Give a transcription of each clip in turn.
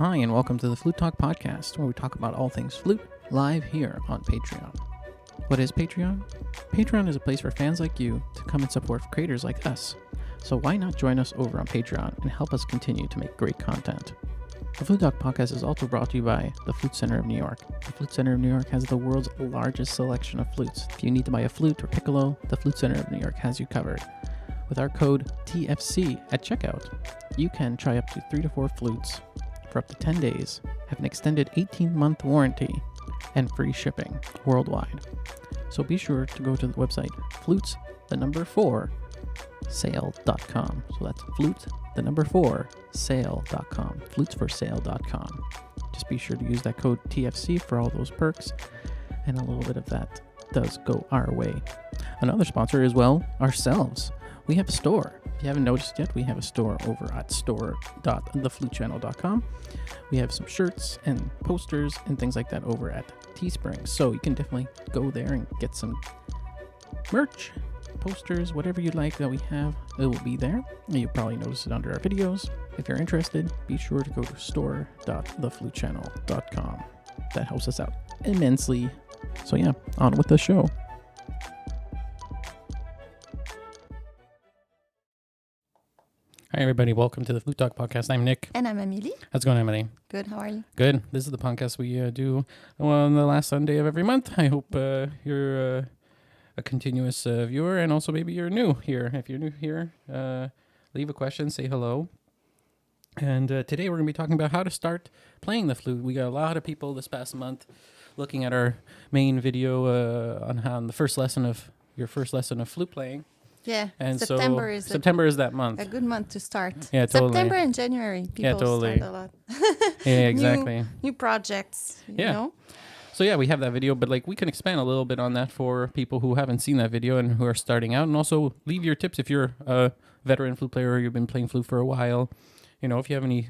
Hi, and welcome to the Flute Talk Podcast, where we talk about all things flute, live here on Patreon. What is Patreon? Patreon is a place for fans like you to come and support creators like us. So why not join us over on Patreon and help us continue to make great content? The Flute Talk Podcast is also brought to you by the Flute Center of New York. The Flute Center of New York has the world's largest selection of flutes. If you need to buy a flute or piccolo, the Flute Center of New York has you covered. With our code TFC at checkout, you can try up to 3 to 4 flutes for up to 10 days, have an extended 18-month warranty, and free shipping worldwide. So be sure to go to the website flutes4sale.com. So that's flutes4sale.com. flutesforsale.com. Just be sure to use that code TFC for all those perks, and a little bit of that does go our way. Another sponsor is, well, ourselves. We have a store. If you haven't noticed yet, we have a store over at store.theflutechannel.com. We have some shirts and posters and things like that over at Teespring. So you can definitely go there and get some merch, posters, whatever you like that we have, it will be there. You'll probably notice it under our videos. If you're interested, be sure to go to store.theflutechannel.com. That helps us out immensely. So yeah, on with the show. Hi, everybody. Welcome to the Flute Talk Podcast. I'm Nick. And I'm Amelie. How's it going, Amelie? Good. How are you? Good. This is the podcast we do on the last Sunday of every month. I hope you're a continuous viewer, and also maybe you're new here. If you're new here, leave a question, say hello. And today we're going to be talking about how to start playing the flute. We got a lot of people this past month looking at our main video on the first lesson of your first lesson of flute playing. Yeah, and September is that month. A good month to start. Yeah, totally. September and January, people start a lot. Yeah, exactly. New projects, you know? So yeah, we have that video, but like we can expand a little bit on that for people who haven't seen that video and who are starting out, and also leave your tips if you're a veteran flute player or you've been playing flute for a while. You know, if you have any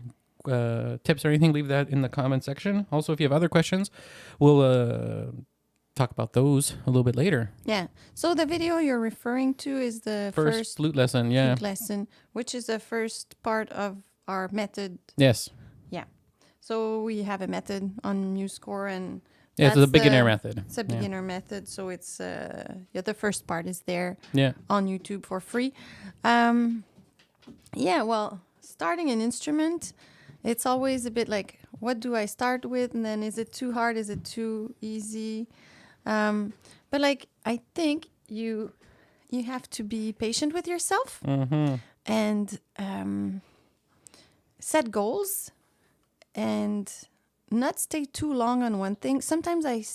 tips or anything, leave that in the comment section. Also, if you have other questions, we'll talk about those a little bit later. Yeah. So the video you're referring to is the first flute lesson, flute lesson, which is the first part of our method. Yes. Yeah. So we have a method on MuseScore, and it's a beginner method. It's a beginner method, so it's the first part is there on YouTube for free. Well, starting an instrument, it's always a bit like, what do I start with? And then is it too hard? Is it too easy? But like, I think you have to be patient with yourself and set goals and not stay too long on one thing. Sometimes I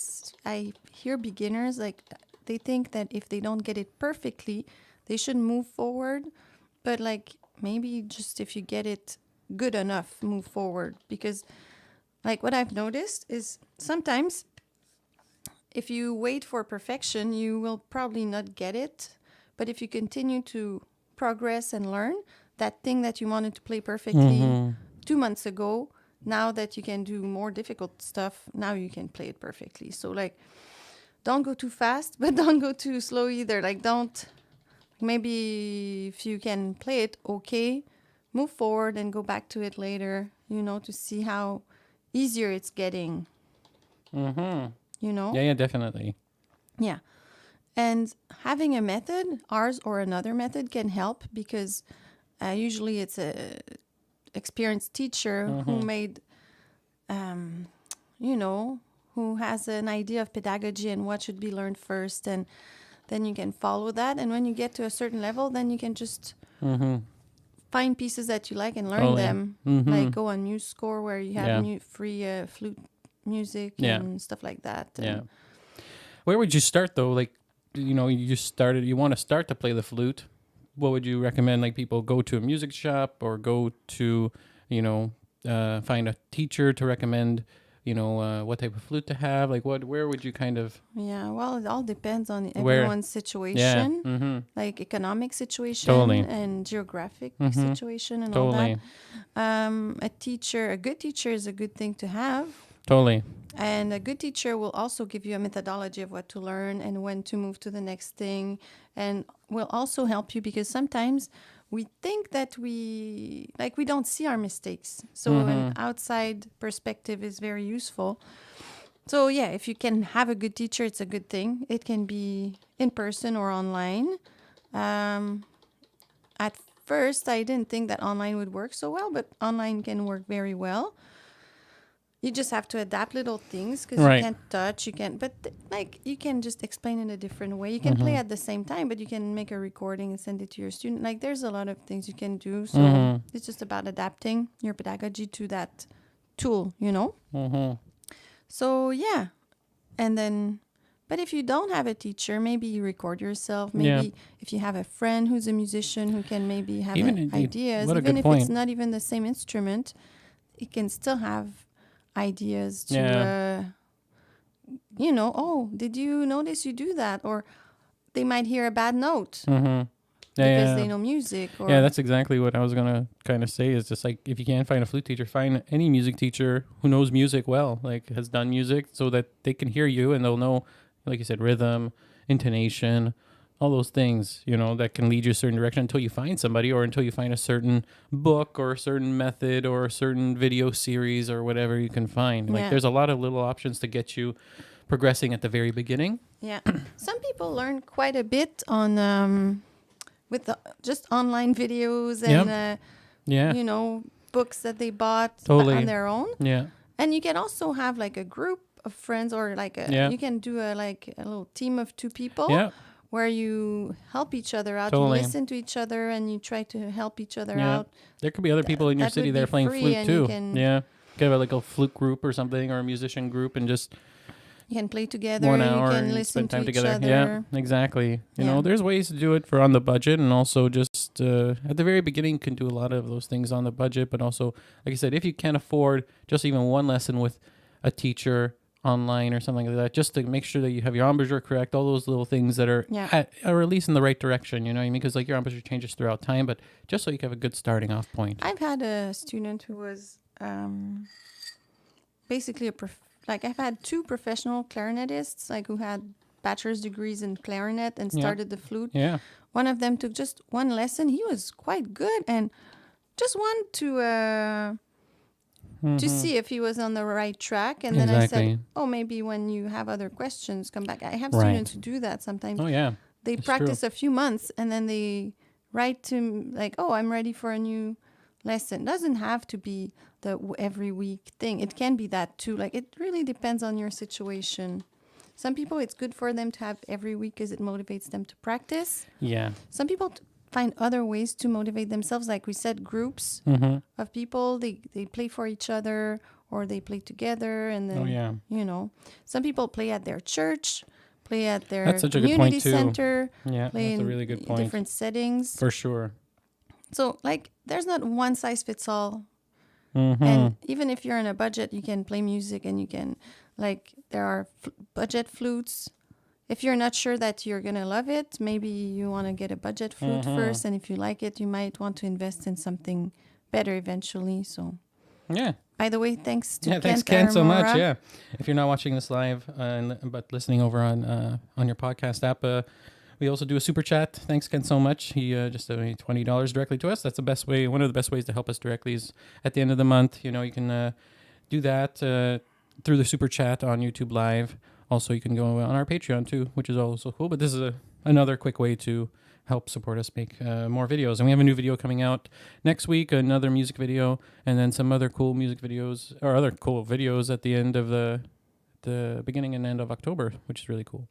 hear beginners, like, they think that if they don't get it perfectly, they should move forward. But like, maybe just if you get it good enough, move forward. Because like what I've noticed is sometimes if you wait for perfection, you will probably not get it. But if you continue to progress and learn, that thing that you wanted to play perfectly 2 months ago, now that you can do more difficult stuff, now you can play it perfectly. So like, don't go too fast, but don't go too slow either. Like, maybe if you can play it, okay, move forward and go back to it later, to see how easier it's getting. Yeah, definitely. Yeah. And having a method, ours or another method, can help because usually it's a experienced teacher who made, who has an idea of pedagogy and what should be learned first, and then you can follow that. And when you get to a certain level, then you can just find pieces that you like and learn them. Like go on MuseScore where you have new free flute music and stuff like that. Where would you start though? Like, you want to start to play the flute. What would you recommend? Like, people go to a music shop or go to, find a teacher to recommend, what type of flute to have? Like, where would you kind of? Yeah, well, it all depends on everyone's situation, like economic situation and geographic situation and all that. A good teacher is a good thing to have. Totally. And a good teacher will also give you a methodology of what to learn and when to move to the next thing, and will also help you, because sometimes we think that we don't see our mistakes. So an outside perspective is very useful. So yeah, if you can have a good teacher, it's a good thing. It can be in person or online. At first, I didn't think that online would work so well, but online can work very well. You just have to adapt little things, because Right. you can't touch, you can, but you can just explain in a different way. You can play at the same time, but you can make a recording and send it to your student. Like, there's a lot of things you can do. So it's just about adapting your pedagogy to that tool, you know? So yeah. And then, but if you don't have a teacher, maybe you record yourself. Maybe if you have a friend who's a musician who can maybe have ideas, even if it's not even the same instrument, it can still have ideas to, you know, oh, did you notice you do that? Or they might hear a bad note because they know music. Or that's exactly what I was going to kind of say, is just like, if you can't find a flute teacher, find any music teacher who knows music well, like has done music, so that they can hear you and they'll know, like you said, rhythm, intonation, all those things, you know, that can lead you a certain direction until you find somebody, or until you find a certain book or a certain method or a certain video series or whatever you can find. Like, there's a lot of little options to get you progressing at the very beginning. Yeah. Some people learn quite a bit on with just online videos and you know, books that they bought on their own. Yeah. And you can also have like a group of friends, or like you can do a little team of 2 people where you help each other out. You listen to each other and you try to help each other out. There could be other people in your city that are playing flute too. You can have like a flute group or something, or a musician group, and just you can play together. 1 hour, you can and listen spend time to together. each other. Yeah, exactly. You know, there's ways to do it for on the budget, and also just at the very beginning, you can do a lot of those things on the budget. But also, like I said, if you can't afford just even one lesson with a teacher online or something like that, just to make sure that you have your embouchure correct, all those little things that are or at least in the right direction, you know what I mean? Because like your embouchure changes throughout time, but just so you can have a good starting off point. I've had a student who was basically I've had 2 professional clarinetists, like, who had bachelor's degrees in clarinet and started the flute. Yeah. One of them took just 1 lesson. He was quite good, and just wanted to see if he was on the right track. And then I said, oh, maybe when you have other questions, come back. I have students who do that sometimes. Oh, yeah. They practice a few months, and then they write to like, oh, I'm ready for a new lesson. It doesn't have to be the every week thing. It can be that too. Like, it really depends on your situation. Some people, it's good for them to have every week because it motivates them to practice. Yeah. Some people find other ways to motivate themselves. Like we said, groups of people, they play for each other, or they play together. And then, you know, some people play at their church, play at their community center. Yeah, play that's a really good point. Different settings. For sure. So, like, there's not one size fits all. And even if you're on a budget, you can play music, and you can, like, there are budget flutes. If you're not sure that you're going to love it, maybe you want to get a budget flute first. And if you like it, you might want to invest in something better eventually. So, yeah. By the way, thanks to Kent. Thanks, Ken, so much. Yeah. If you're not watching this live, but listening over on your podcast app, we also do a super chat. Thanks, Ken, so much. He just donated $20 directly to us. That's the best way. One of the best ways to help us directly is at the end of the month. You know, you can do that through the super chat on YouTube Live. Also, you can go on our Patreon too, which is also cool. But this is another quick way to help support us make more videos. And we have a new video coming out next week, another music video, and then some other cool music videos, or other cool videos at the end of the beginning and end of October, which is really cool.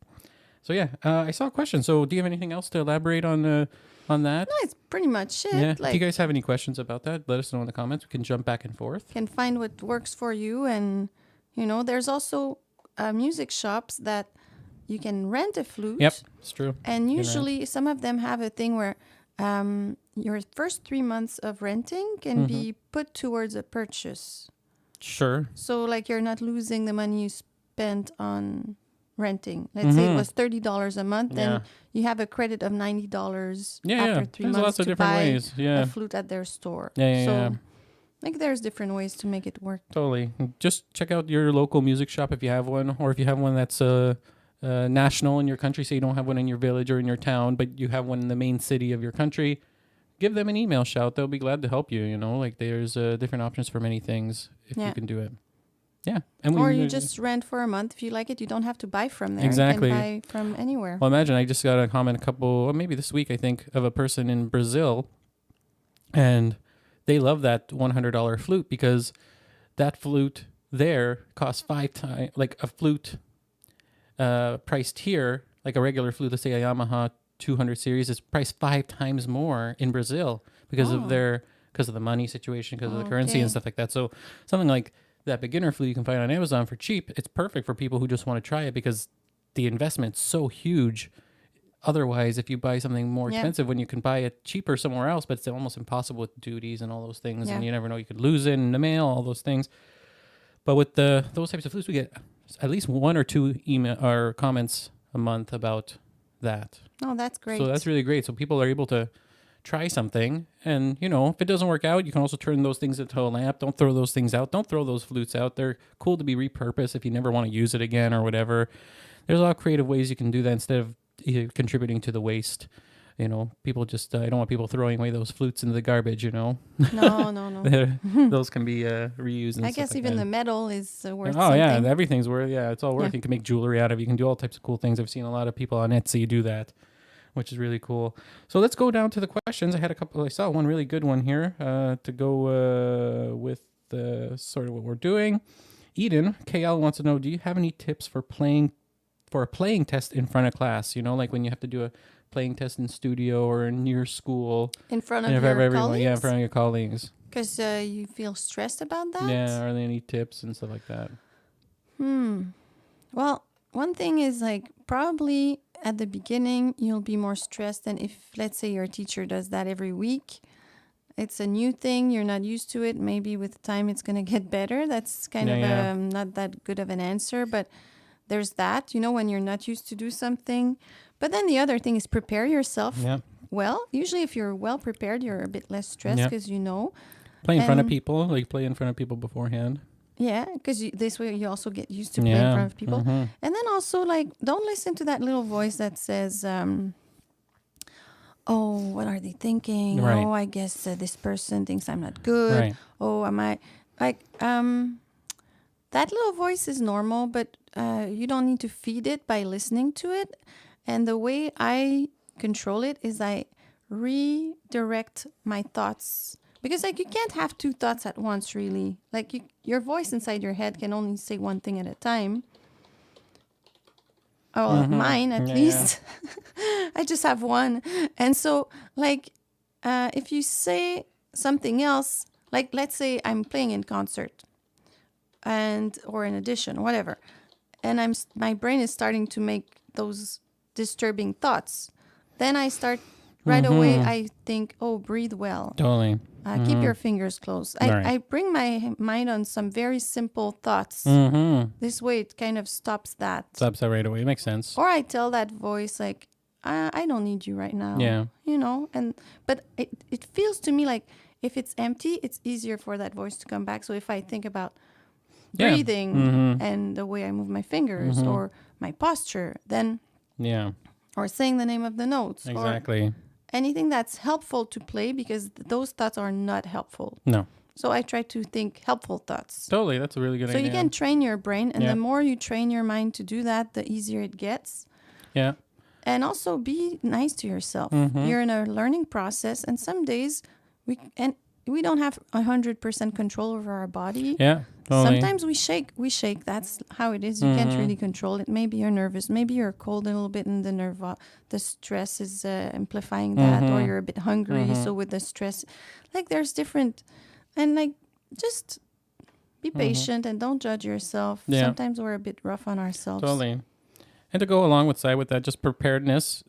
So yeah, I saw a question. So do you have anything else to elaborate on that? No, it's pretty much it. Yeah. Like, if you guys have any questions about that, let us know in the comments. We can jump back and forth. Can find what works for you. And, you know, there's also music shops that you can rent a flute. Yep, it's true. And usually some of them have a thing where your first 3 months of renting can be put towards a purchase. Sure. So, like, you're not losing the money you spent on renting. Let's say it was $30 a month, then you have a credit of $90 after 3 months lots of to different buy ways. Yeah. a flute at their store. Yeah. Like there's different ways to make it work. Totally. Just check out your local music shop if you have one, or if you have one that's national in your country, so you don't have one in your village or in your town, but you have one in the main city of your country. Give them an email shout. They'll be glad to help you. You know, like there's different options for many things if you can do it. Yeah. And or you just rent for a month. If you like it, you don't have to buy from there. Exactly. You can buy from anywhere. Well, imagine I just got a comment maybe this week, I think, of a person in Brazil, and they love that $100 flute because that flute there costs 5 times, like a flute priced here, like a regular flute, let's say a Yamaha 200 series, is priced 5 times more in Brazil because of the money situation, because of the currency and stuff like that. So something like that beginner flute you can find on Amazon for cheap, it's perfect for people who just want to try it because the investment's so huge. Otherwise, if you buy something more expensive when you can buy it cheaper somewhere else, but it's almost impossible with duties and all those things, and you never know, you could lose it in the mail, all those things. But with those types of flutes, we get at least 1 or 2 email or comments a month about that. Oh, that's great. So that's really great. So people are able to try something, and you know, if it doesn't work out, you can also turn those things into a lamp. Don't throw those things out. Don't throw those flutes out. They're cool to be repurposed if you never want to use it again or whatever. There's a lot of creative ways you can do that instead of contributing to the waste. You know, people just I don't want people throwing away those flutes into the garbage, you know. No. Those can be reused. And I guess like even that. the metal is worth Oh something. yeah, everything's worth. Yeah, it's all worth. You can make jewelry out of it. You can do all types of cool things. I've seen a lot of people on Etsy do that, which is really cool. So let's go down to the questions. I saw one really good one here to go with sort of what we're doing. Eden KL wants to know: do you have any tips for a playing test in front of class? You know, like when you have to do a playing test in studio or in your school. In front of your colleagues? Yeah, in front of your colleagues. Because you feel stressed about that? Yeah, are there any tips and stuff like that? Well, one thing is like probably at the beginning you'll be more stressed than if, let's say, your teacher does that every week. It's a new thing. You're not used to it. Maybe with time it's going to get better. That's kind of not that good of an answer, but there's that, you know, when you're not used to do something. But then the other thing is prepare yourself. Yeah. Well, usually if you're well prepared, you're a bit less stressed because you know. Play in front of people, like play in front of people beforehand. Yeah, because this way you also get used to playing in front of people. Mm-hmm. And then also, like, don't listen to that little voice that says, oh, what are they thinking? Right. Oh, I guess this person thinks I'm not good. Right. Oh, am I... Like, that little voice is normal, but you don't need to feed it by listening to it. And the way I control it is I redirect my thoughts. Because, like, you can't have 2 thoughts at once, really. Like, your voice inside your head can only say one thing at a time. Oh, mine, at least. I just have one. And so, like, if you say something else, like, let's say I'm playing in concert or in audition, whatever. And my brain is starting to make those disturbing thoughts. Then I start right away. I think, oh, breathe well. Totally. Keep your fingers closed. I bring my mind on some very simple thoughts. This way, it kind of stops that. Stops that right away. It makes sense. Or I tell that voice, like, I don't need you right now. Yeah. You know, but it feels to me like if it's empty, it's easier for that voice to come back. So if I think about breathing and the way I move my fingers or my posture, then or saying the name of the notes. Exactly. Or anything that's helpful to play, because those thoughts are not helpful. No. So I try to think helpful thoughts. Totally. That's a really good idea. So you can train your brain, and the more you train your mind to do that, the easier it gets. Yeah. And also be nice to yourself. You're in a learning process, and some days we don't have 100% control over our body. Yeah. Totally. Sometimes we shake. That's how it is. You can't really control it. Maybe you're nervous. Maybe you're cold a little bit, and the stress is amplifying that. Or you're a bit hungry. So with the stress, like there's different, and like just be patient and don't judge yourself. Yeah. Sometimes we're a bit rough on ourselves. Totally. And to go along with that, just preparedness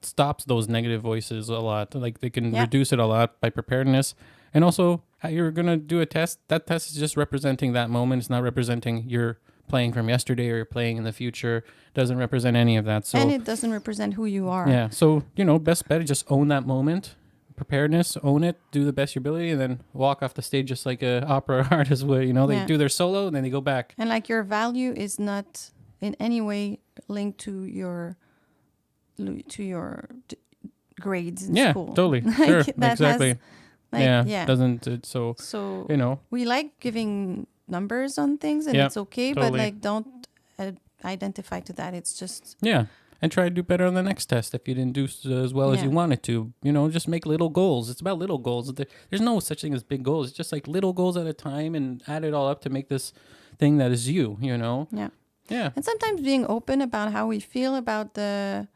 stops those negative voices a lot. Like they can reduce it a lot by preparedness. And also, how you're going to do a test, that test is just representing that moment. It's not representing your playing from yesterday or you're playing in the future. It doesn't represent any of that. So, and it doesn't represent who you are. Yeah. So, best bet is just own that moment. preparedness, own it, do the best of your ability, and then walk off the stage just like a opera artist would. You know, they do their solo and then they go back. And like your value is not in any way linked to your grades in school. Yeah, totally. Sure, exactly. Doesn't so you know, we like giving numbers on things and it's okay, totally. but like don't identify to that. It's just and try to do better on the next test if you didn't do as well as you wanted to. You know, just make little goals. It's about little goals. There's no such thing as big goals. It's just like little goals at a time and add it all up to make this thing that is you. You know. Yeah. And sometimes being open about how we feel about the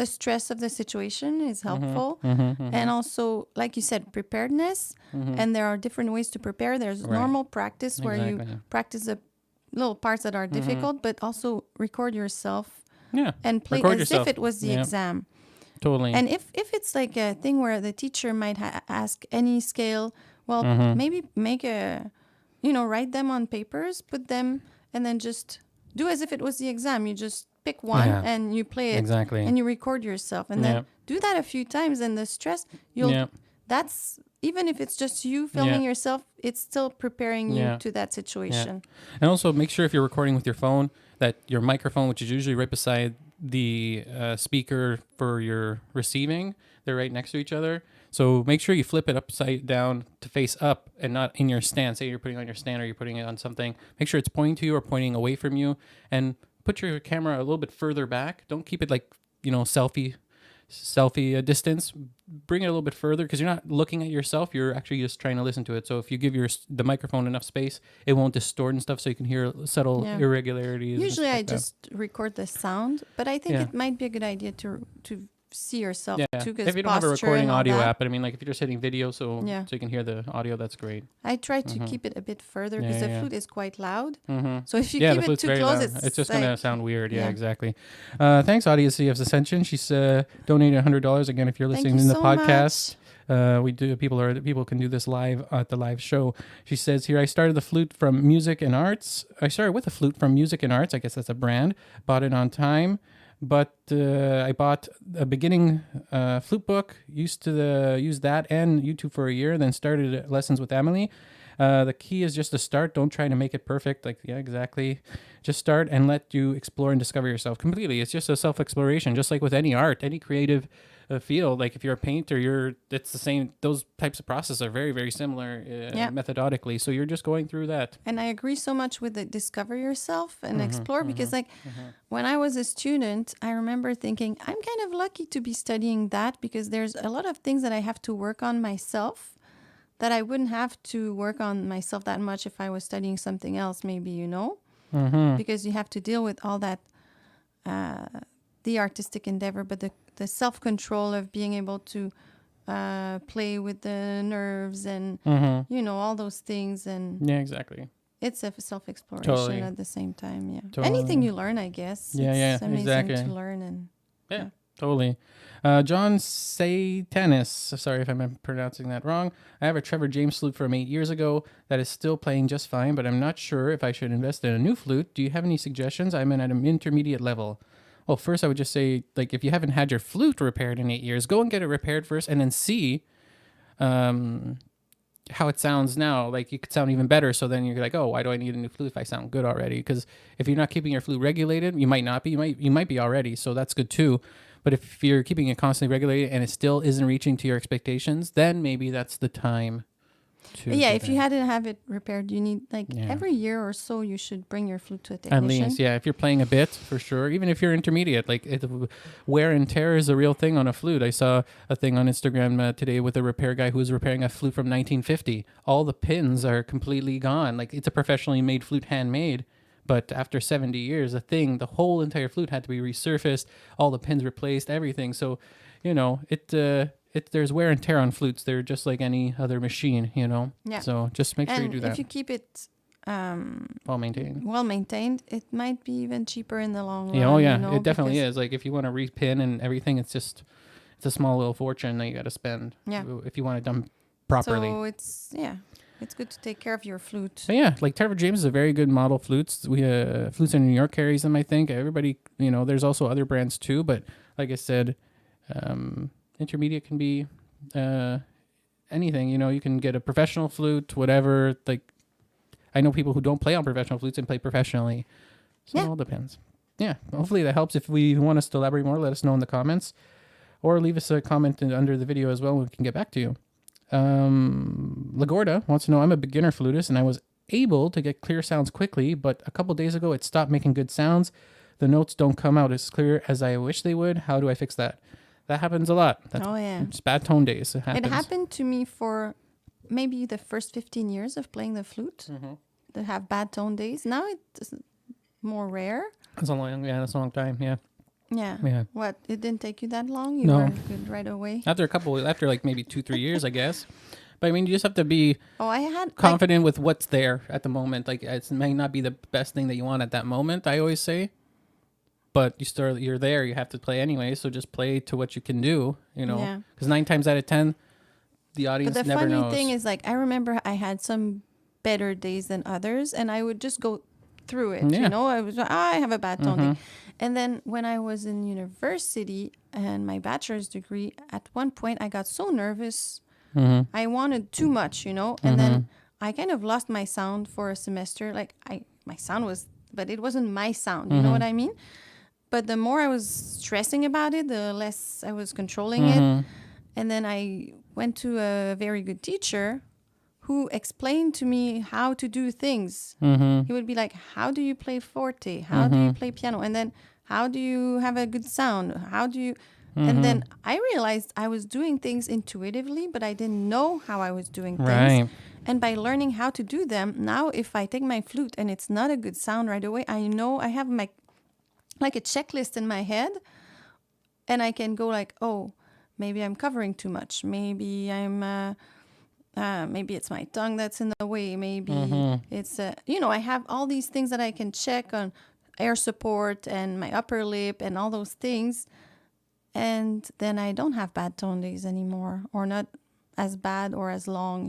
stress of the situation is helpful. And also, like you said, preparedness. And there are different ways to prepare. There's normal practice where you practice the little parts that are difficult, but also record yourself and play as if it was the exam. Totally. And if it's like a thing where the teacher might ask any scale, well, maybe make write them on papers, put them, and then just do as if it was the exam. You just pick one and you play it and you record yourself, and then do that a few times, and the stress that's even if it's just you filming yourself, it's still preparing you to that situation. And also make sure if you're recording with your phone that your microphone, which is usually right beside the speaker for your receiving, they're right next to each other. So make sure you flip it upside down to face up and not in your stand. Say you're putting it on your stand or you're putting it on something. Make sure it's pointing to you or pointing away from you, and put your camera a little bit further back. Don't keep it like, selfie distance. Bring it a little bit further, because you're not looking at yourself. You're actually just trying to listen to it. So if you give the microphone enough space, it won't distort and stuff, so you can hear subtle irregularities. Usually I just record the sound, but I think it might be a good idea to see yourself too. If you don't have a recording audio app, but I mean, like if you're just hitting video, so you can hear the audio, that's great. I try to keep it a bit further because the flute is quite loud. So if you keep it too close, it's just gonna sound weird. Yeah, exactly. Thanks, Odyssey of Ascension. She's donated $100 again. If you're listening in the podcast. We do. People can do this live at the live show. She says here, I started the flute from music and arts. I started with a flute from music and arts. I guess that's a brand. Bought it on time. But I bought a beginning flute book, used that and YouTube for a year, then started lessons with Amelie. The key is just to start. Don't try to make it perfect. Exactly. Just start and let you explore and discover yourself completely. It's just a self-exploration, just like with any art, any creative field. Like if you're a painter, it's the same. Those types of processes are very, very similar methodically. So you're just going through that. And I agree so much with the discover yourself and explore, because when I was a student, I remember thinking I'm kind of lucky to be studying that, because there's a lot of things that I have to work on myself that I wouldn't have to work on myself that much if I was studying something else, maybe, because you have to deal with all that, the artistic endeavor, but the self-control of being able to play with the nerves and, all those things. And exactly. It's a self-exploration at the same time, Totally. Anything you learn, I guess. It's amazing to learn. And totally. John Satanis, sorry if I'm pronouncing that wrong. I have a Trevor James flute from 8 years ago that is still playing just fine, but I'm not sure if I should invest in a new flute. Do you have any suggestions? I'm at an intermediate level. Well, first I would just say, if you haven't had your flute repaired in 8 years, go and get it repaired first, and then see how it sounds now. You could sound even better. So then you're like, oh, why do I need a new flute if I sound good already? Because if you're not keeping your flute regulated, you might not be. You might be already. So that's good too. But if you're keeping it constantly regulated and it still isn't reaching to your expectations, then maybe that's the time to. If you hadn't have it repaired, you need every year or so you should bring your flute to a technician. At least, if you're playing a bit, for sure. Even if you're intermediate, wear and tear is a real thing on a flute. I saw a thing on Instagram today with a repair guy who was repairing a flute from 1950. All the pins are completely gone. It's a professionally made flute, handmade. But after 70 years, the whole entire flute had to be resurfaced, all the pins replaced, everything. So, there's wear and tear on flutes. They're just like any other machine, Yeah. So just make sure you do that. If you keep it well maintained, it might be even cheaper in the long run. Oh yeah, it definitely is. If you want to repin and everything, it's a small little fortune that you got to spend. Yeah. If you want it done properly. So it's good to take care of your flute. But Trevor James is a very good model flutes. We Flutes in New York carries them, I think. Everybody, there's also other brands too. But like I said, intermediate can be anything. You can get a professional flute, whatever. Like, I know people who don't play on professional flutes and play professionally. So it all depends. Yeah, hopefully that helps. If we want us to elaborate more, let us know in the comments. Or leave us a comment under the video as well. We can get back to you. Lagorda wants to know, I'm a beginner flutist and I was able to get clear sounds quickly, but a couple days ago it stopped making good sounds. The notes don't come out as clear as I wish they would. How do I fix that? That happens a lot. It's bad tone days. It happened to me for maybe the first 15 years of playing the flute. To have bad tone days. Now it's more rare. That's a long time. Yeah. Yeah. What? It didn't take you that long? You No. were good right away? After like maybe 2-3 years, I guess. But I mean, you just have to be I confident with what's there at the moment. Like, it may not be the best thing that you want at that moment, I always say. But you're there. You have to play anyway. So just play to what you can do, Yeah. Because 9 times out of 10, the audience But the never knows. funny thing is, like, I remember I had some better days than others, and I would just go through it. Yeah. I was I have a bad tone day. And then when I was in university and my bachelor's degree, at one point I got so nervous. I wanted too much, and then I kind of lost my sound for a semester. Like, my sound was, but it wasn't my sound. You know what I mean? But the more I was stressing about it, the less I was controlling it. And then I went to a very good teacher who explained to me how to do things. He would be like, how do you play forte? How do you play piano? And then how do you have a good sound? How do you... And then I realized I was doing things intuitively, but I didn't know how I was doing things. Right. And by learning how to do them, now if I take my flute and it's not a good sound right away, I know I have like a checklist in my head, and I can go like, oh, maybe I'm covering too much. Maybe maybe it's my tongue that's in the way. Maybe it's, I have all these things that I can check on air support and my upper lip and all those things. And then I don't have bad tone days anymore, or not as bad or as long,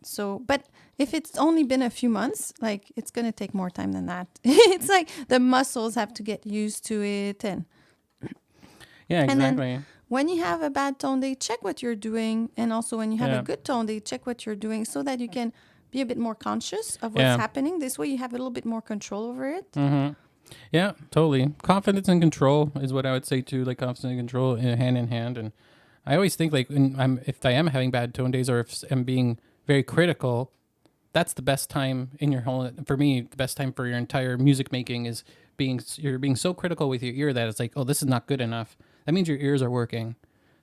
So, but if it's only been a few months, like, it's going to take more time than that. It's like the muscles have to get used to it. And yeah, exactly. And then when you have a bad tone day, check what you're doing. And also when you have a good tone day, check what you're doing so that you can be a bit more conscious of what's happening. This way you have a little bit more control over it. Yeah, totally. Confidence and control is what I would say too. Like, confidence and control hand in hand. And I always think, like, if I am having bad tone days, or if I'm being very critical, that's the best time in your whole... For me, the best time for your entire music making is you're being so critical with your ear that it's like, oh, this is not good enough. That means your ears are working.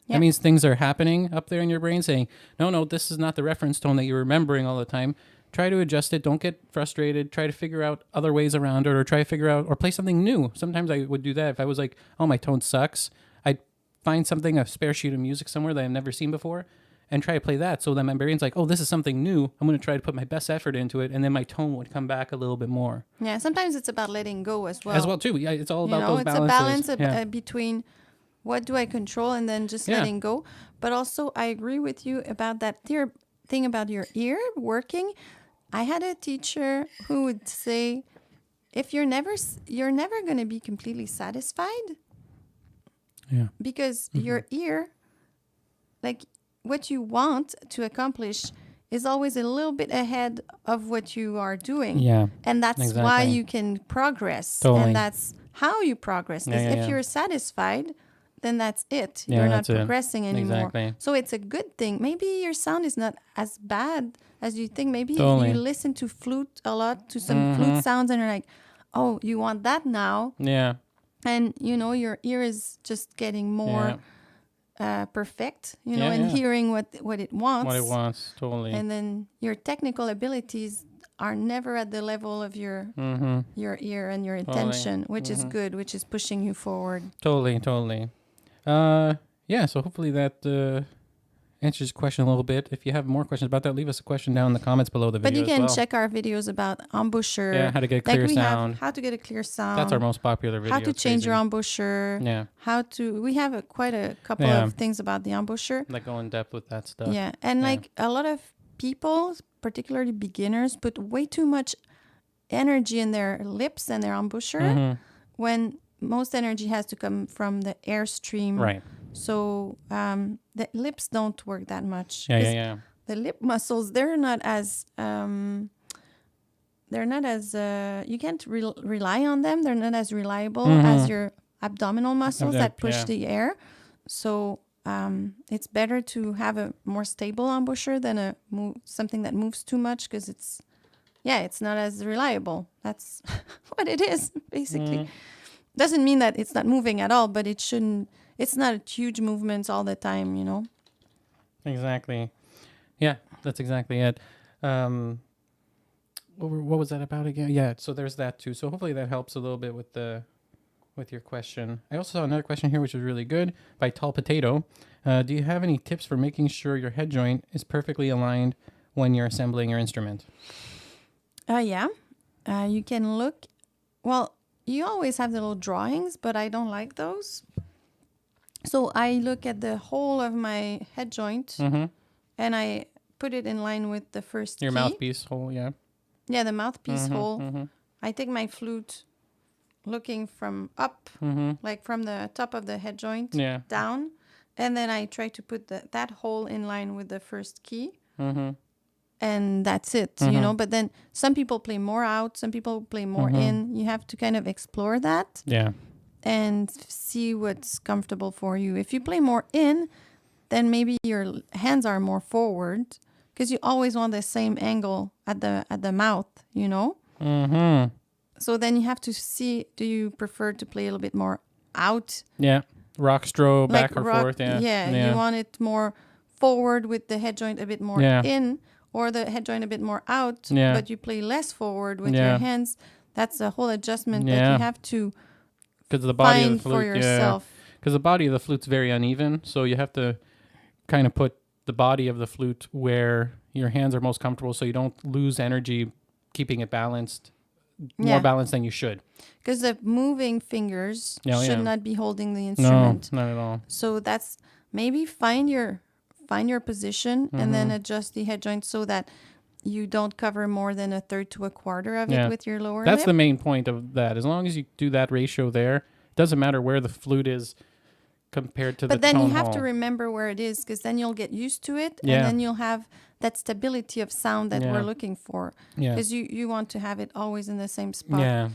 That means things are happening up there in your brain saying, no, this is not the reference tone that you're remembering all the time. Try to adjust it. Don't get frustrated. Try to figure out other ways around it, or try to figure out, or play something new. Sometimes I would do that. If I was like, oh, my tone sucks, I'd find a spare sheet of music somewhere that I've never seen before and try to play that. So then my brain's like, oh, this is something new. I'm going to try to put my best effort into it. And then my tone would come back a little bit more. Yeah, sometimes it's about letting go as well. As well, too. Yeah, it's all about those it's balances. a balance between what do I control and then just letting go. But also, I agree with you about that thing about your ear working. I had a teacher who would say, if you're never going to be completely satisfied. Yeah. Because your ear, like, what you want to accomplish is always a little bit ahead of what you are doing. Yeah. And that's why you can progress. Totally. And that's how you progress. If you're satisfied, then that's it. Yeah, you're not progressing anymore. Exactly. So it's a good thing. Maybe your sound is not as bad as you think. Maybe you listen to flute a lot, to some flute sounds, and you're like, oh, you want that now. Yeah. And, your ear is just getting more perfect, and hearing what it wants. What it wants, totally. And then your technical abilities are never at the level of your ear and your intention, which is good, which is pushing you forward. Totally. So hopefully that answers your question a little bit. If you have more questions about that, leave us a question down in the comments below the video. But you can check our videos about embouchure. Yeah, how to get a clear sound. How to get a clear sound. That's our most popular video. How to change your embouchure. Yeah. We have quite a couple of things about the embouchure. Like, go in depth with that stuff. Yeah. And like a lot of people, particularly beginners, put way too much energy in their lips and their embouchure when most energy has to come from the airstream So the lips don't work that much. Yeah. The lip muscles, they're not as you can't rely on them. They're not as reliable as your abdominal muscles that push the air. So it's better to have a more stable embouchure than something that moves too much, because it's not as reliable. That's what it is, basically. Doesn't mean that it's not moving at all, but it's not huge movements all the time, you know? Exactly. Yeah, that's exactly it. What was that about again? Yeah, so there's that too. So hopefully that helps a little bit with your question. I also saw another question here, which is really good, by Tall Potato. Do you have any tips for making sure your head joint is perfectly aligned when you're assembling your instrument? Yeah. You can look. Well, you always have the little drawings, but I don't like those. So I look at the whole of my head joint, and I put it in line with the first Your key. mouthpiece hole, yeah. Yeah, the mouthpiece hole. I take my flute looking from up, like from the top of the head joint down, and then I try to put that hole in line with the first key. And that's it, you know. But then some people play more out, some people play more in. You have to kind of explore that and see what's comfortable for you. If you play more in, then maybe your hands are more forward, because you always want the same angle at the mouth, you know. So then you have to see, do you prefer to play a little bit more out? Yeah, rock stroke, like back or forth. Yeah, you want it more forward with the head joint a bit more in, or the head joint a bit more out, but you play less forward with your hands. That's a whole adjustment that you have to find for yourself. Because the body of the flute's very uneven, so you have to kind of put the body of the flute where your hands are most comfortable, so you don't lose energy keeping it balanced, more balanced than you should. Because the moving fingers should not be holding the instrument. No, not at all. So that's maybe find your position and then adjust the head joint so that you don't cover more than a third to a quarter of it with your lower lip. That's the main point of that. As long as you do that ratio there, it doesn't matter where the flute is compared to the tone hole. But then you have to remember where it is, because then you'll get used to it, and then you'll have that stability of sound that we're looking for. Because you want to have it always in the same spot. Yeah.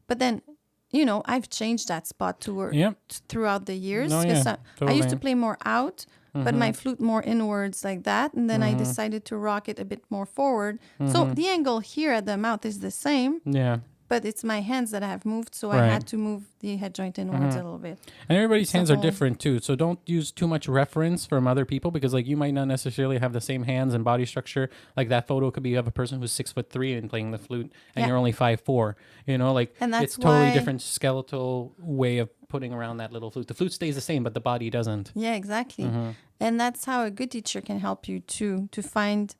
But then, you know, I've changed that spot throughout the years. I used to play more out, but my flute more inwards like that. And then I decided to rock it a bit more forward. So the angle here at the mouth is the same. Yeah. But it's my hands that have moved, so I had to move the head joint inwards a little bit. And everybody's hands are different too, so don't use too much reference from other people, because like you might not necessarily have the same hands and body structure. Like that photo could be of a person who's 6'3" and playing the flute, and you're only 5'4". You know, like it's totally different skeletal way of putting around that little flute. The flute stays the same, but the body doesn't. Yeah, exactly. And that's how a good teacher can help you too, to find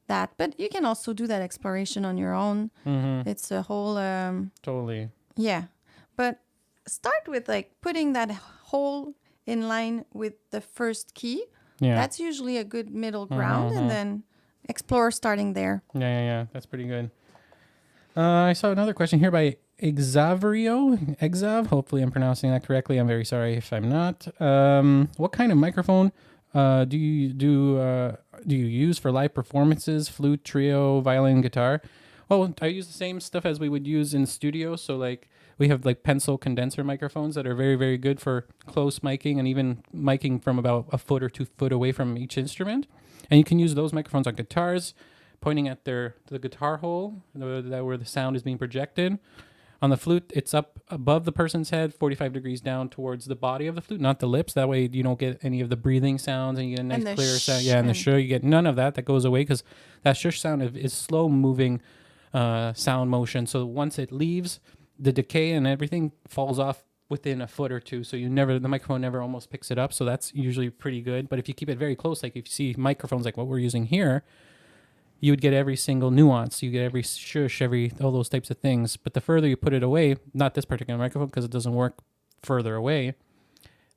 that. But you can also do that exploration on your own. It's a whole totally but start with like putting that hole in line with the first key. That's usually a good middle ground, and then explore starting there. That's pretty good. I saw another question here by Exav. Hopefully I'm pronouncing that correctly. I'm very sorry if I'm not. What kind of microphone do you use for live performances? Flute, trio, violin, guitar? Well, I use the same stuff as we would use in studio. So like we have like pencil condenser microphones that are very, very good for close miking, and even miking from about a foot or 2 foot away from each instrument. And you can use those microphones on guitars, pointing at the guitar hole where the sound is being projected. On the flute, it's up above the person's head, 45 degrees down towards the body of the flute, not the lips. That way you don't get any of the breathing sounds, and you get a nice clear sound. Yeah, and the shush, you get none of that. That goes away, because that shush sound is slow moving sound motion. So once it leaves, the decay and everything falls off within a foot or two. So the microphone never almost picks it up. So that's usually pretty good. But if you keep it very close, like if you see microphones like what we're using here, you would get every single nuance. You get every shush, all those types of things. But the further you put it away, not this particular microphone because it doesn't work further away.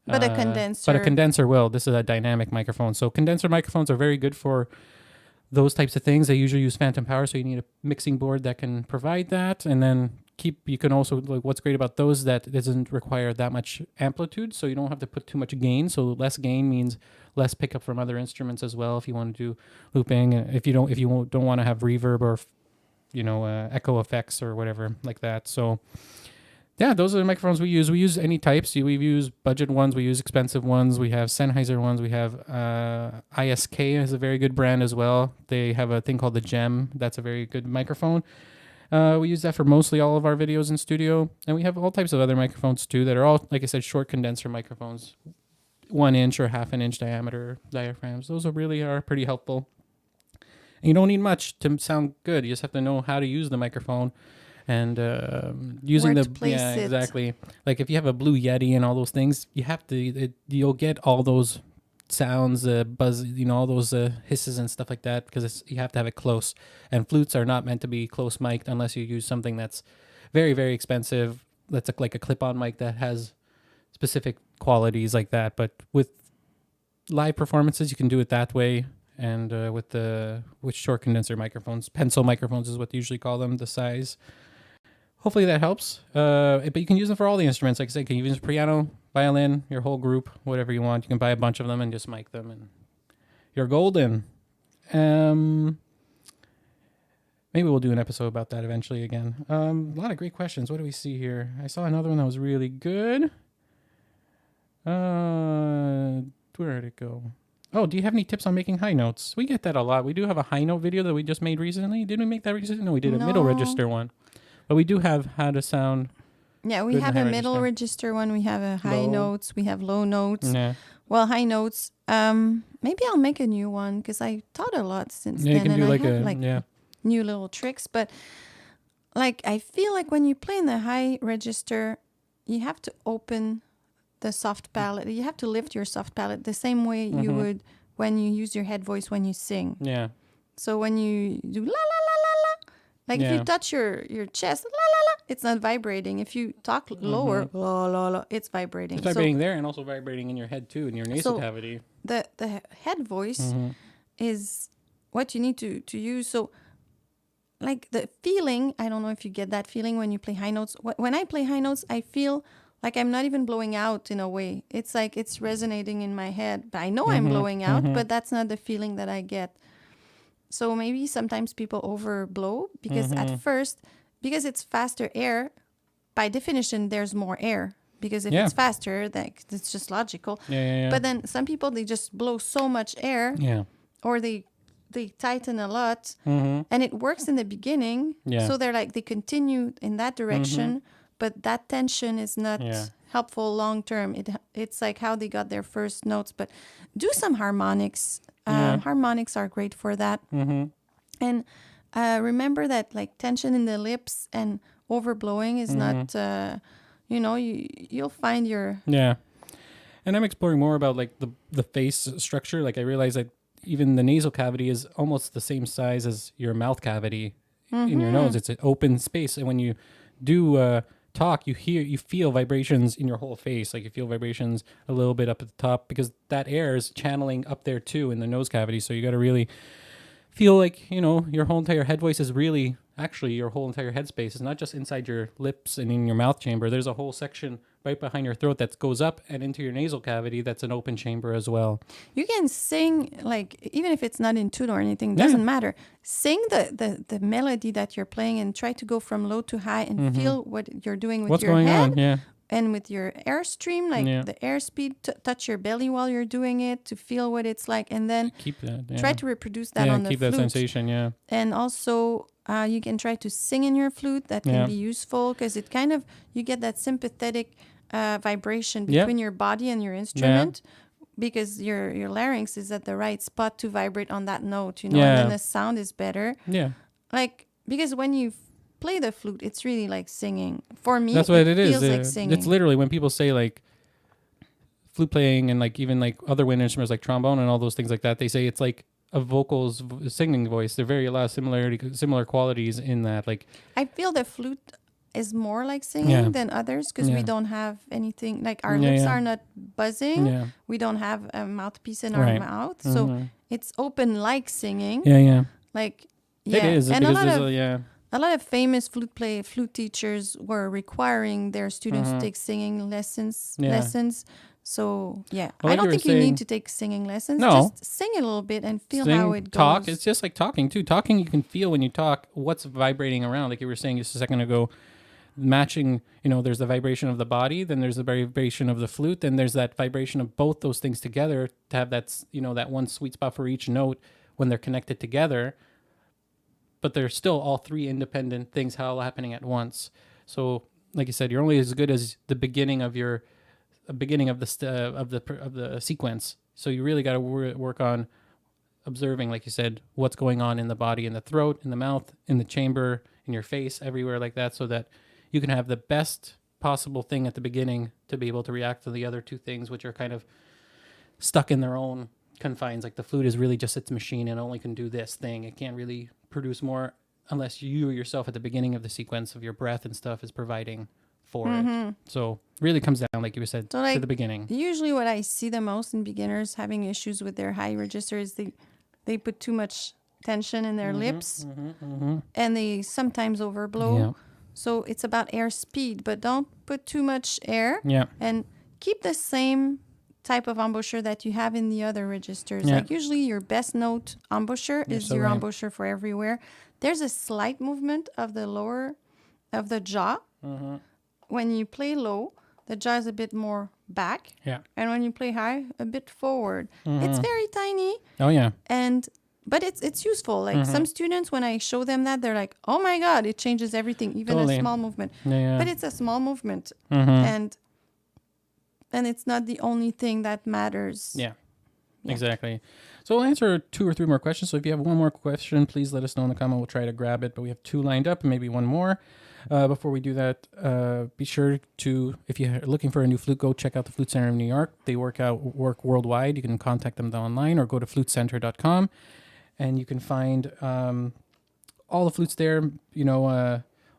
But a condenser. But a condenser will. This is a dynamic microphone. So condenser microphones are very good for those types of things. They usually use phantom power, so you need a mixing board that can provide that. And then you can also, like, what's great about those, that it doesn't require that much amplitude, so you don't have to put too much gain. So less gain means less pickup from other instruments as well. If you want to do looping, if you don't want to have reverb or echo effects or whatever like that. So yeah, those are the microphones we use. We use any types. We use budget ones. We use expensive ones. We have Sennheiser ones. We have ISK is a very good brand as well. They have a thing called the Gem. That's a very good microphone. We use that for mostly all of our videos in studio. And we have all types of other microphones too that are all, like I said, short condenser microphones, 1 inch or half an inch diameter diaphragms. Those are pretty helpful. And you don't need much to sound good. You just have to know how to use the microphone. And using Where to place it. Exactly. Like if you have a Blue Yeti and all those things, you'll get all those sounds, buzz, all those hisses and stuff like that, because you have to have it close. And flutes are not meant to be close mic'd unless you use something that's very, very expensive. That's like a clip-on mic that has specific qualities like that. But with live performances, you can do it that way. And with short condenser microphones, pencil microphones is what they usually call them, the size. Hopefully that helps. But you can use them for all the instruments. Like I said, you can use piano, violin, your whole group, whatever you want. You can buy a bunch of them and just mic them, and you're golden. Maybe we'll do an episode about that eventually again. A lot of great questions. What do we see here? I saw another one that was really good. Where did it go? Oh, do you have any tips on making high notes? We get that a lot. We do have a high note video that we just made recently. Didn't we make that recently? No, we did a middle register one. But we do have how to sound. Yeah, we have a middle register one. We have a high notes. We have low notes. Yeah. Well, high notes. Maybe I'll make a new one because I taught a lot since then. You can do and new little tricks. But like I feel like when you play in the high register, you have to open the soft palate. You have to lift your soft palate the same way you would when you use your head voice when you sing. Yeah. So when you do la la la la la, like if you touch your chest, la la la, it's not vibrating. If you talk lower, la la la, it's vibrating. It's vibrating there and also vibrating in your head too, in your nasal cavity. The head voice is what you need to use. So like the feeling, I don't know if you get that feeling when you play high notes. When I play high notes, I feel like I'm not even blowing out in a way. It's like it's resonating in my head. But I know I'm blowing out, but that's not the feeling that I get. So maybe sometimes people overblow because at first, because it's faster air, by definition, there's more air. Because if it's faster, it's just logical. Yeah. But then some people, they just blow so much air or they tighten a lot and it works in the beginning. Yeah. So they continue in that direction. But that tension is not helpful long term. It's like how they got their first notes. But do some harmonics. Harmonics are great for that. And remember that like tension in the lips and overblowing is not, you'll find your... Yeah. And I'm exploring more about like the face structure. Like I realize that even the nasal cavity is almost the same size as your mouth cavity in your nose. It's an open space. And when you do... talk, you feel vibrations in your whole face. Like you feel vibrations a little bit up at the top because that air is channeling up there too in the nose cavity. So you got to really feel like, your whole entire head voice is really actually your whole entire head space. It's not just inside your lips and in your mouth chamber. There's a whole section right behind your throat that goes up and into your nasal cavity. That's an open chamber as well. You can sing, like, even if it's not in tune or anything, doesn't matter. Sing the melody that you're playing and try to go from low to high and feel what you're doing with your head. And with your airstream, like the airspeed, touch your belly while you're doing it to feel what it's like. And then keep that, try to reproduce that on the flute. Keep that sensation, And also... you can try to sing in your flute. That can be useful because it kind of, you get that sympathetic vibration between your body and your instrument because your larynx is at the right spot to vibrate on that note, and then the sound is better. Yeah. Like, because when you play the flute, it's really like singing. For me, that's what it feels like singing. It's literally when people say like flute playing and like even like other wind instruments like trombone and all those things like that, they say it's like a vocal's singing voice. There are very a lot of similar qualities in that. Like I feel the flute is more like singing than others because we don't have anything like our lips are not buzzing. Yeah. We don't have a mouthpiece in our mouth, so it's open like singing. Yeah. Like it is, and a lot a lot of famous flute teachers were requiring their students to take singing lessons. So yeah, Well, I like don't you think were you saying- need to take singing lessons. No. Just sing a little bit and feel Sing, how it goes. talk. It's just like talking too. Talking, you can feel when you talk what's vibrating around. Like you were saying just a second ago, matching. There's the vibration of the body, then there's the vibration of the flute, then there's that vibration of both those things together to have that that one sweet spot for each note when they're connected together. But they're still all three independent things all happening at once. So, like you said, you're only as good as the beginning of your beginning of the sequence. So you really got to work on observing, like you said, what's going on in the body, in the throat, in the mouth, in the chamber, in your face, everywhere like that, so that you can have the best possible thing at the beginning to be able to react to the other two things, which are kind of stuck in their own confines. Like the flute is really just its machine and only can do this thing. It can't really produce more unless you yourself at the beginning of the sequence of your breath and stuff is providing for it. So really comes down, like you said, to the beginning. Usually what I see the most in beginners having issues with their high register is they put too much tension in their lips and they sometimes overblow. Yeah. So it's about air speed, but don't put too much air. Yeah. And keep the same type of embouchure that you have in the other registers. Yeah. Like usually your best note embouchure is so your right. embouchure for everywhere. There's a slight movement of the lower of the jaw. When you play low, the jaw is a bit more back. Yeah. And when you play high, a bit forward. It's very tiny. Oh, yeah. But it's useful. Like some students, when I show them that, they're like, "Oh my God, it changes everything, even Totally. a small movement." Yeah. But it's a small movement, and it's not the only thing that matters. Yeah, exactly. So we'll answer 2 or 3 more questions. So if you have one more question, please let us know in the comment. We'll try to grab it. But we have 2 lined up and maybe one more. Before we do that, be sure to, if you're looking for a new flute, go check out the Flute Center in New York. They work worldwide. You can contact them online or go to flutecenter.com. And you can find all the flutes there.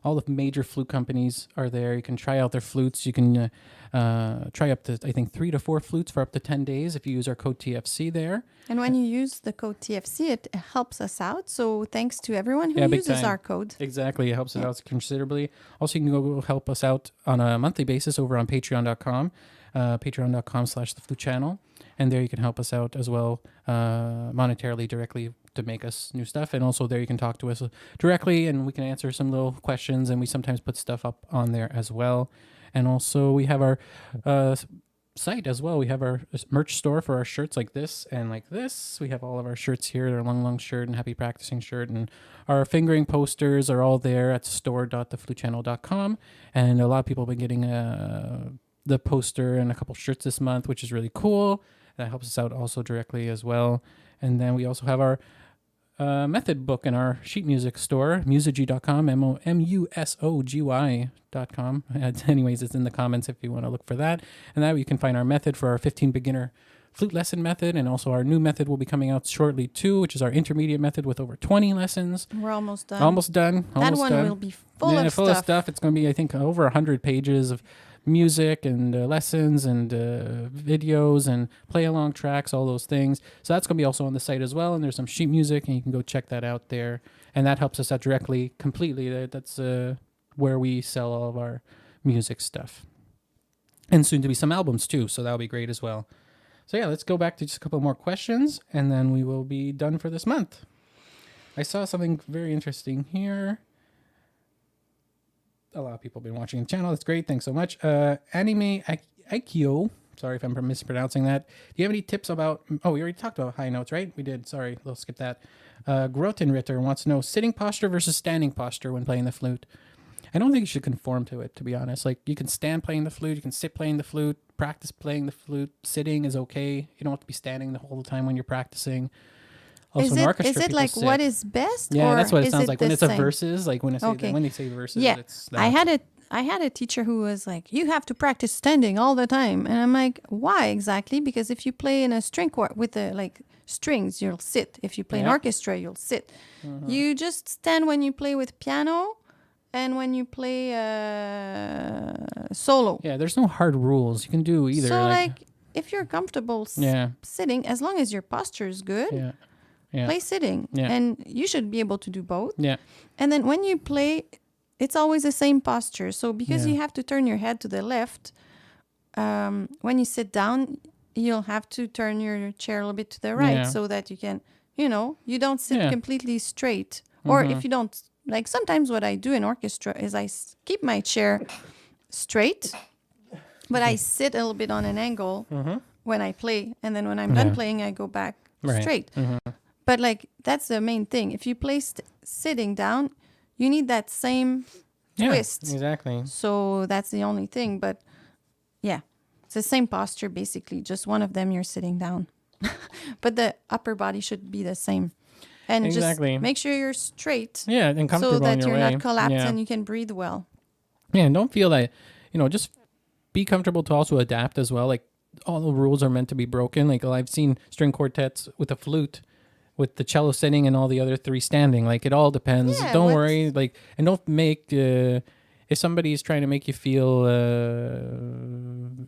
All the major flute companies are there. You can try out their flutes. You can try up to, I think, 3 to 4 flutes for up to 10 days if you use our code TFC there. And when you use the code TFC, it helps us out. So thanks to everyone who big uses time. our code. Exactly. It helps us out considerably. Also, you can go help us out on a monthly basis over on patreon.com, patreon.com/the flute channel. And there you can help us out as well monetarily directly to make us new stuff. And also there you can talk to us directly and we can answer some little questions, and we sometimes put stuff up on there as well. And also we have our site as well. We have our merch store for our shirts like this and like this. We have all of our shirts here. Our long shirt and happy practicing shirt, and our fingering posters are all there at store.theflutechannel.com. And a lot of people have been getting the poster and a couple shirts this month, which is really cool. That helps us out also directly as well. And then we also have our method book in our sheet music store, musogy.com, musogy.com. Anyways, it's in the comments if you want to look for that. And that you can find our method for our 15 beginner flute lesson method. And also our new method will be coming out shortly too, which is our intermediate method with over 20 lessons. We're almost done. Almost done. That one will be full of stuff. It's going to be, I think, over 100 pages of music and lessons and videos and play along tracks, all those things. So that's going to be also on the site as well. And there's some sheet music, and you can go check that out there. And that helps us out directly, completely. That's where we sell all of our music stuff. And soon to be some albums too. So that'll be great as well. So yeah, let's go back to just a couple more questions, and then we will be done for this month. I saw something very interesting here. A lot of people have been watching the channel. That's great. Thanks so much. Anime Aikyo. Sorry if I'm mispronouncing that. Do you have any tips about... Oh, we already talked about high notes, right? We did. Sorry. We'll skip that. Grotenritter wants to know sitting posture versus standing posture when playing the flute. I don't think you should conform to it, to be honest. Like, you can stand playing the flute. You can sit playing the flute. Practice playing the flute. Sitting is okay. You don't have to be standing the whole time when you're practicing. Also, is it like sit. what is best? Yeah, or that's what it sounds like. When it's same? a verses, like when they say verses, yeah. it's that. I had a teacher who was like, you have to practice standing all the time. And I'm like, why exactly? Because if you play in a string quartet with strings, you'll sit. If you play an orchestra, you'll sit. You just stand when you play with piano and when you play solo. Yeah, there's no hard rules. You can do either. So if you're comfortable sitting, as long as your posture is good. Yeah. Play sitting. Yeah. And you should be able to do both. Yeah. And then when you play, it's always the same posture. So because Yeah. you have to turn your head to the left, when you sit down, you'll have to turn your chair a little bit to the right Yeah. so that you can, you don't sit Yeah. completely straight. Or Mm-hmm. if you don't, like sometimes what I do in orchestra is I keep my chair straight, but I sit a little bit on an angle when I play. And then when I'm done playing, I go back straight. But like, that's the main thing. If you play sitting down, you need that same twist. Exactly. So that's the only thing. But yeah, it's the same posture, basically. Just one of them, you're sitting down. But the upper body should be the same. And Exactly. just make sure you're straight. Yeah, and comfortable so that in your you're way. not collapsed Yeah. and you can breathe well. Yeah, and don't feel that, just be comfortable to also adapt as well. Like, all the rules are meant to be broken. Like, I've seen string quartets with a flute, with the cello sitting and all the other three standing. Like, it all depends. Yeah, Don't worry. Like, and don't make, if somebody's trying to make you feel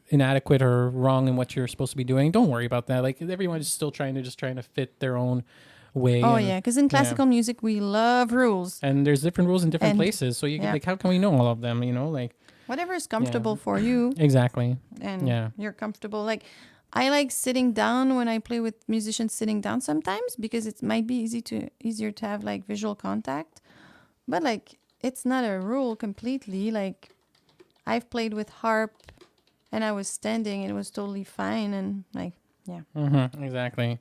inadequate or wrong in what you're supposed to be doing, don't worry about that. Like, everyone's still trying to fit their own way. Oh, and, yeah. Because in classical music, we love rules. And there's different rules in different places. So, like, how can we know all of them, like. Whatever is comfortable for you. Exactly. And you're comfortable. Like, I like sitting down when I play with musicians sitting down sometimes because it might be easier to have like visual contact. But like, it's not a rule completely. Like, I've played with harp and I was standing and it was totally fine. And like, yeah. Exactly.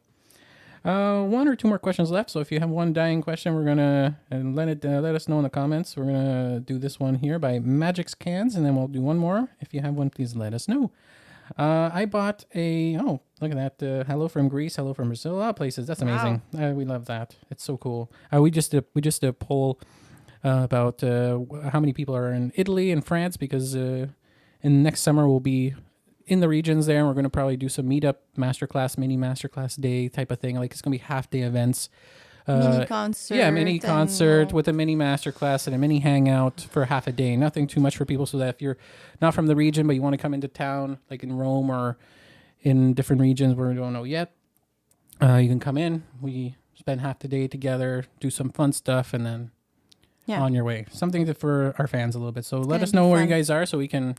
One or two more questions left. So if you have one dying question, we're gonna let us know in the comments. We're gonna do this one here by Magic's Cans, and then we'll do one more. If you have one, please let us know. I bought look at that. Hello from Greece, hello from Brazil. Places. That's amazing. Wow. We love that. It's so cool. We just did a poll about how many people are in Italy and France because in next summer we'll be in the regions there, and we're going to probably do some meetup masterclass, mini masterclass day type of thing. Like, it's going to be half-day events. Mini concert. Yeah, mini concert with a mini masterclass and a mini hangout for half a day. Nothing too much for people, so that if you're not from the region but you want to come into town, like in Rome or in different regions where we don't know yet, you can come in. We spend half the day together, do some fun stuff, and then on your way. Something for our fans a little bit. So let us know where you guys are so we can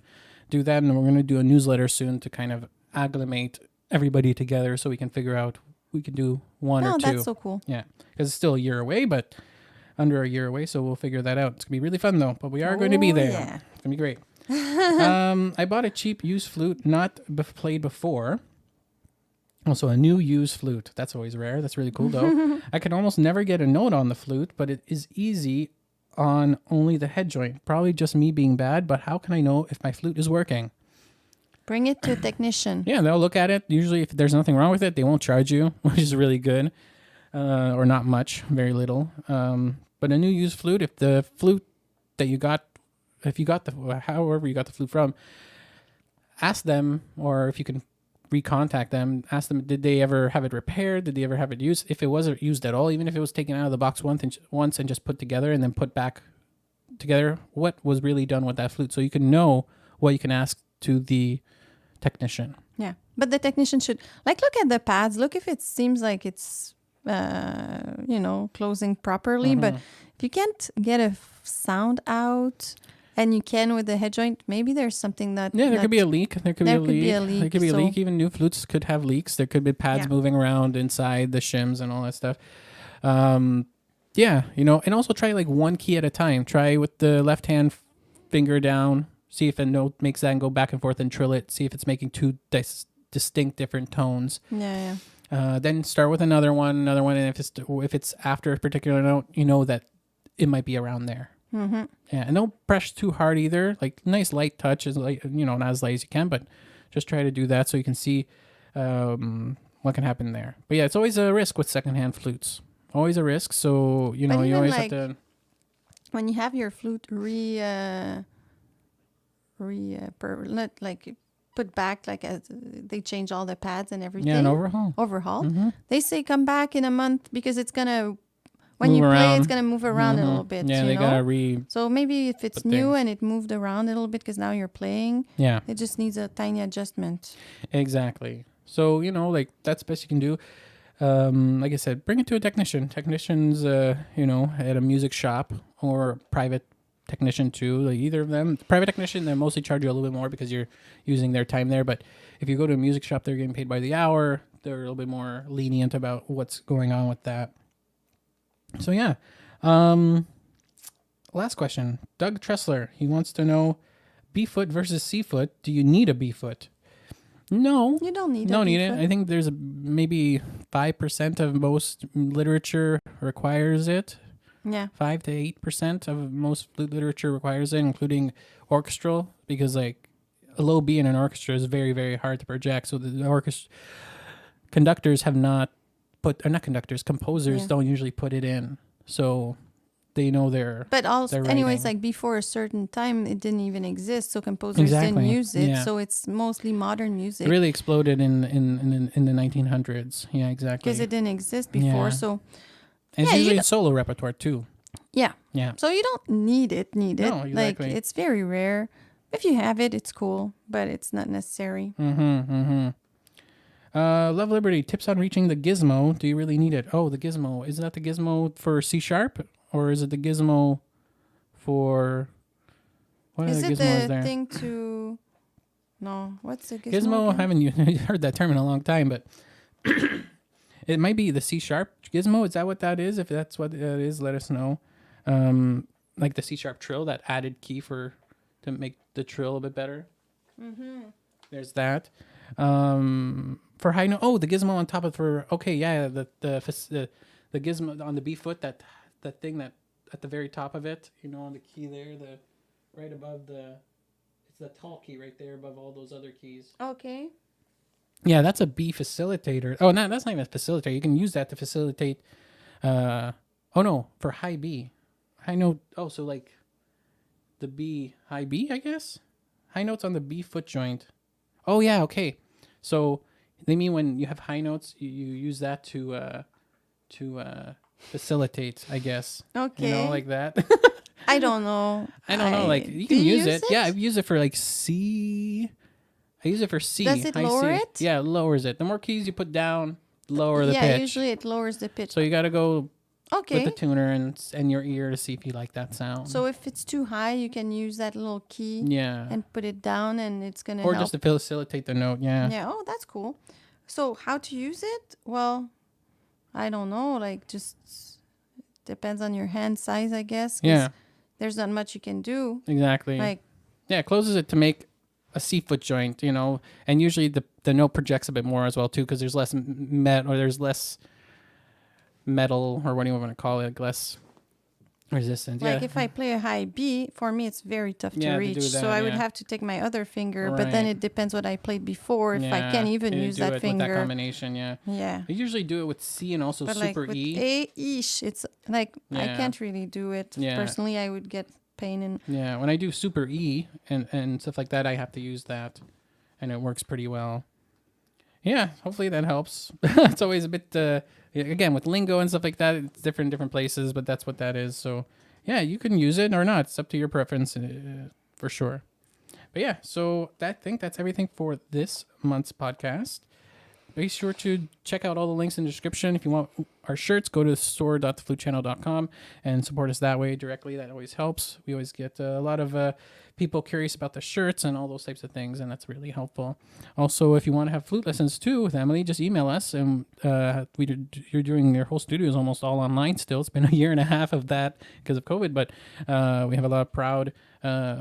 do that, and we're going to do a newsletter soon to kind of agglomerate everybody together so we can figure out we can do one or two. Oh, that's so cool. Yeah, because it's still a year away, but under a year away, so we'll figure that out. It's going to be really fun, though, but we are going to be there. Yeah. It's going to be great. I bought a cheap used flute, not played before. Also, a new used flute. That's always rare. That's really cool, though. I can almost never get a note on the flute, but it is easy on only the head joint. Probably just me being bad, but how can I know if my flute is working? Bring it to a technician. Yeah, they'll look at it. Usually if there's nothing wrong with it, they won't charge you, which is really good. Or not much, very little. But a new used flute, if the flute that you got, however you got the flute from, ask them, or if you can recontact them, ask them, did they ever have it repaired? Did they ever have it used? If it wasn't used at all, even if it was taken out of the box once and just put together and then put back together, what was really done with that flute? So you can know what you can ask to the technician. Yeah. But the technician should look at the pads. Look if it seems like it's, closing properly. But if you can't get a sound out, and you can with the head joint, maybe there's something that... Yeah, there could be a leak. There could be a leak. There could be a leak. Even new flutes could have leaks. There could be pads moving around inside the shims and all that stuff. And also try like one key at a time. Try with the left hand finger down. See if a note makes that and go back and forth and trill it. See if it's making two distinct different tones. Yeah. Then start with another one, and if it's after a particular note, you know that it might be around there. Mm-hmm. Yeah, and don't press too hard either. Like, nice light touch is not as light as you can, but just try to do that so you can see what can happen there. But yeah, it's always a risk with secondhand flutes. Always a risk. So you always have to. When you have your flute put back, like as they change all the pads and everything. Yeah, an overhaul. Mm-hmm. They say come back in a month because it's gonna. When you play, it's going to move around a little bit. Yeah, they got to So maybe if it's new and it moved around a little bit because now you're playing, it just needs a tiny adjustment. Exactly. So, that's the best you can do. like I said, bring it to a technician. Technicians, you know, at a music shop or private technician too. Like either of them. Private technician, they mostly charge you a little bit more because you're using their time there. But if you go to a music shop, they're getting paid by the hour. They're a little bit more lenient about what's going on with that. So yeah. Last question. Doug Tressler, he wants to know B foot versus C foot. Do you need a B foot? No. You don't need Don't a need B-foot. it. I think there's maybe 5% of most literature requires it. Yeah. 5 to 8% of most flute literature requires it, including orchestral, because like a low B in an orchestra is very, very hard to project. So the orchestra conductors have not put, or not conductors, composers don't usually put it in. So they know they're. But also, they're anyways, writing. like before a certain time, it didn't even exist, so composers didn't use it. Yeah. So it's mostly modern music It really exploded in the 1900s. Yeah, exactly. because it didn't exist before. Yeah. So And it's yeah, usually in solo repertoire too. yeah, Yeah. so you don't need it. No, Like exactly. it's very rare. If you have it, it's cool, but it's not necessary. Love Liberty, tips on reaching the gizmo. Do you really need it? Oh, the gizmo. Is that the gizmo for C sharp? Or is it the gizmo for... What Is other it gizmo is the there? thing to? No, what's the gizmo? Gizmo, I again? haven't heard that term in a long time, but it might be the C sharp gizmo. Is that what that is? If that's what it is, let us know. Like the C sharp trill, that added key to make the trill a bit better. There's that. For high note, the gizmo on top of the gizmo on the B foot, that thing that at the very top of it, you know, on the key there, the right above it's the tall key right there above all those other keys. Okay. Yeah, that's a B facilitator. Oh, no, that's not even a facilitator. You can use that to facilitate. For high B, high note. Oh, so like the B, high B, I guess. High notes on the B foot joint. Oh yeah, okay. So they mean when you have high notes, you use that to facilitate, I guess. Okay. You know, like that. I don't know. I don't know. Like you do can you use it. Yeah, I've used it for like C. I use it for C. Does it high lower C. it? Yeah, it lowers it. The more keys you put down, lower the pitch. Yeah, usually it lowers the pitch. So you got to go Okay. with the tuner and your ear to see if you like that sound. So if it's too high, you can use that little key yeah, and put it down, and it's gonna or help. just to facilitate the note. Yeah. Yeah. Oh, that's cool. So how to use it? Well, I don't know. Like just depends on your hand size, I guess. 'cause Yeah. There's not much you can do. Exactly. Like Yeah, it closes it to make a C foot joint, you know, and usually the note projects a bit more as well too, because there's less there's less metal, or what do you want to call it, less resistance. Like yeah. if I play a high B, for me it's very tough Yeah, to to reach. do So that, I would yeah. have to take my other finger, but then Right. it depends what I played before. If I Yeah, can't even you use do that it with that finger. combination. Yeah. Yeah. I usually do it with C and also But like super with E. it's like I Yeah. can't really do it. Yeah. Personally, I would get pain in. Yeah, when I do super E and stuff like that, I have to use that, and it works pretty well. Yeah, hopefully that helps. It's always a bit, again, with lingo and stuff like that, it's different places, but that's what that is. So, yeah, you can use it or not. It's up to your preference, for sure. But yeah, so I think that's everything for this month's podcast. Be sure to check out all the links in the description. If you want our shirts, go to store.theflutechannel.com and support us that way directly. That always helps. We always get a lot of people curious about the shirts and all those types of things, and that's really helpful. Also, if you want to have flute lessons too with Amelie, just email us. And you're doing your whole studio is almost all online still. It's been a year and a half of that because of COVID, but we have a lot of proud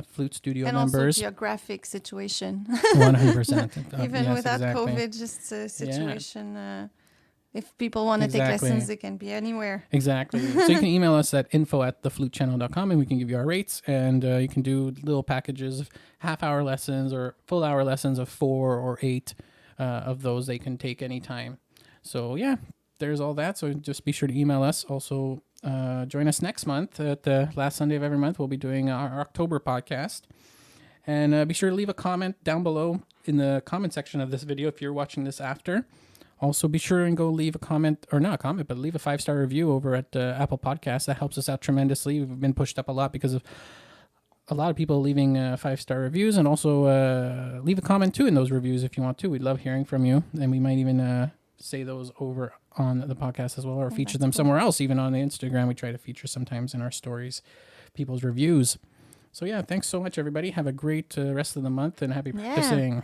flute studio And members. also geographic situation. 100%. Even Yes, without exactly. COVID, just a situation. If people want to take Exactly. lessons, they can be anywhere. Exactly. So you can email us at info@theflutechannel.com and we can give you our rates, and you can do little packages of half-hour lessons or full-hour lessons of 4 or 8 of those they can take anytime. So yeah, there's all that. So just be sure to email us. Also, join us next month at the last Sunday of every month. We'll be doing our October podcast. And be sure to leave a comment down below in the comment section of this video if you're watching this after. Also, be sure and go leave a comment, or not a comment, but leave a 5-star review over at Apple Podcasts. That helps us out tremendously. We've been pushed up a lot because of a lot of people leaving 5-star reviews, and also leave a comment too in those reviews if you want to. We'd love hearing from you, and we might even say those over on the podcast as well, or feature them somewhere else. Even on the Instagram, we try to feature sometimes in our stories people's reviews. So yeah, thanks so much, everybody. Have a great rest of the month and happy practicing.